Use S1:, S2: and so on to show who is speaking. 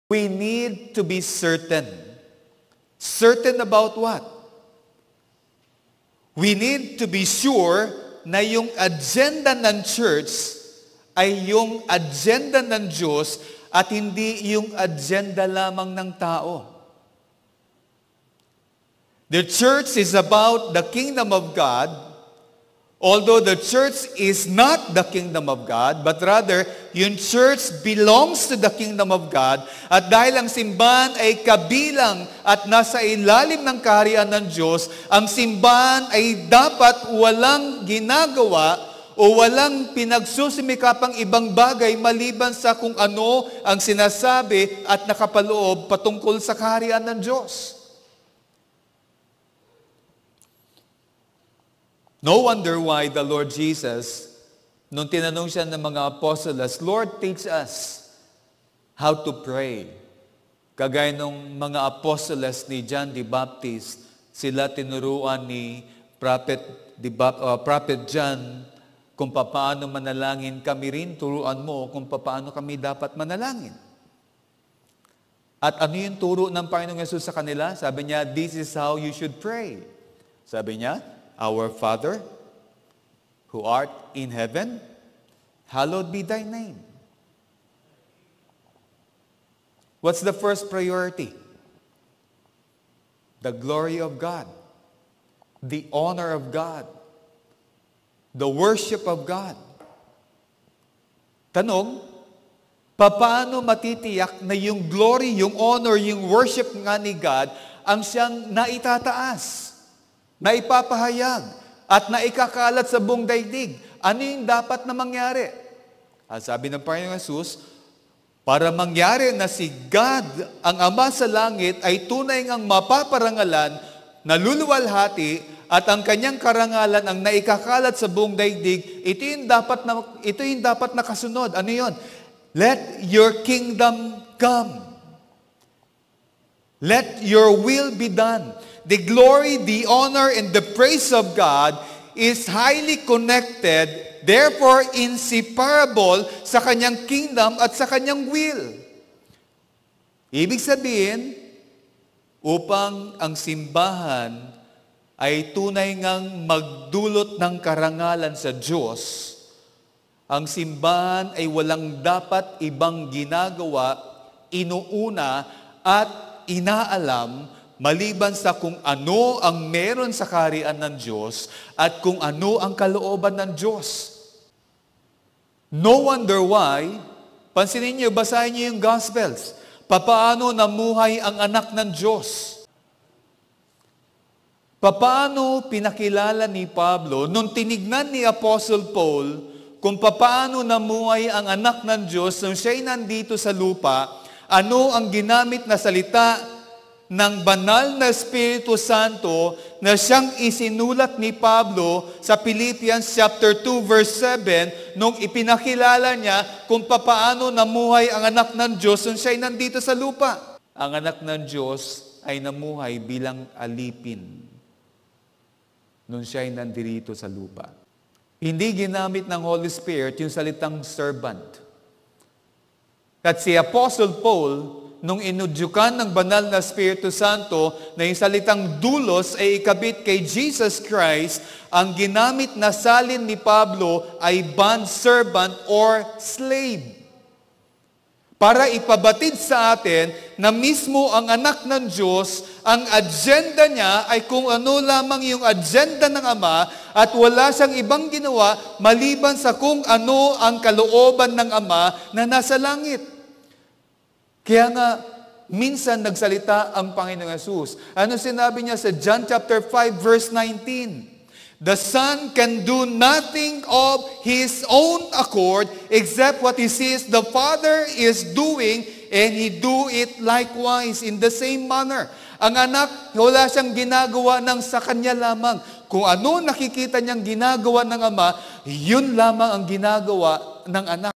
S1: We need to be certain. Certain about what? We need to be sure na yung agenda ng church ay yung agenda ng Diyos at hindi yung agenda lamang ng tao. The church is about the kingdom of God, although the church is not the kingdom of God, but rather, yung church belongs to the kingdom of God, at dahil ang simbahan ay kabilang at nasa ilalim ng kaharian ng Diyos, ang simbahan ay dapat walang ginagawa o walang pinagsusimikapang ibang bagay maliban sa kung ano ang sinasabi at nakapaloob patungkol sa kaharian ng Diyos. No wonder why the Lord Jesus, nung tinanong siya ng mga apostoles, Lord, teach us how to pray. Kagaya nung mga apostoles ni John the Baptist, sila tinuruan ni Prophet John kung paano manalangin. Kami rin, turuan mo kung paano kami dapat manalangin. At ano yung turo ng Panginoong Yesus sa kanila? Sabi niya, this is how you should pray. Sabi niya, Our Father, who art in heaven, hallowed be thy name. What's the first priority? The glory of God, the honor of God, the worship of God. Tanong, paano matitiyak na yung glory, yung honor, yung worship nga ni God ang siyang naitataas, naipapahayag, at naikakalat sa buong daigdig? Ano yung dapat na mangyari? Ang sabi ng Panginoong Yesus, para mangyari na si God, ang Ama sa langit, ay tunay ngang mapaparangalan, naluluwalhati, at ang kanyang karangalan ang naikakalat sa buong daigdig, ito yung dapat na kasunod. Ano yun? Let your kingdom come. Let your will be done. The glory, the honor, and the praise of God is highly connected, therefore inseparable sa kanyang kingdom at sa kanyang will. Ibig sabihin, upang ang simbahan ay tunay ngang magdulot ng karangalan sa Diyos, ang simbahan ay walang dapat ibang ginagawa, inuuna at inaalam maliban sa kung ano ang meron sa kaharian ng Diyos at kung ano ang kalooban ng Diyos. No wonder why, pansinin niyo, basahin niyo yung Gospels, papaano namuhay ang anak ng Diyos. Papaano pinakilala ni Pablo nung tinignan ni Apostle Paul kung papaano namuhay ang anak ng Diyos nung siya'y nandito sa lupa, ano ang ginamit na salita ng banal na Espiritu Santo na siyang isinulat ni Pablo sa Philippians chapter 2 verse 7 nung ipinakilala niya kung papaano namuhay ang anak ng Diyos nung siya'y nandito sa lupa. Ang anak ng Diyos ay namuhay bilang alipin nung siya'y nandito sa lupa. Hindi ginamit ng Holy Spirit yung salitang servant. At si Apostle Paul, nung inudyukan ng banal na Espiritu Santo na yung salitang dulos ay ikabit kay Jesus Christ, ang ginamit na salin ni Pablo ay bondservant or slave. Para ipabatid sa atin na mismo ang anak ng Diyos, ang agenda niya ay kung ano lamang yung agenda ng Ama at wala siyang ibang ginawa maliban sa kung ano ang kalooban ng Ama na nasa langit. Kaya nga, minsan nagsalita ang Panginoong Yesus. Ano sinabi niya sa John chapter 5 verse 19? The Son can do nothing of His own accord except what He sees the Father is doing, and He do it likewise in the same manner. Ang anak, wala siyang ginagawa ng sa kanya lamang. Kung ano nakikita niyang ginagawa ng Ama, yun lamang ang ginagawa ng anak.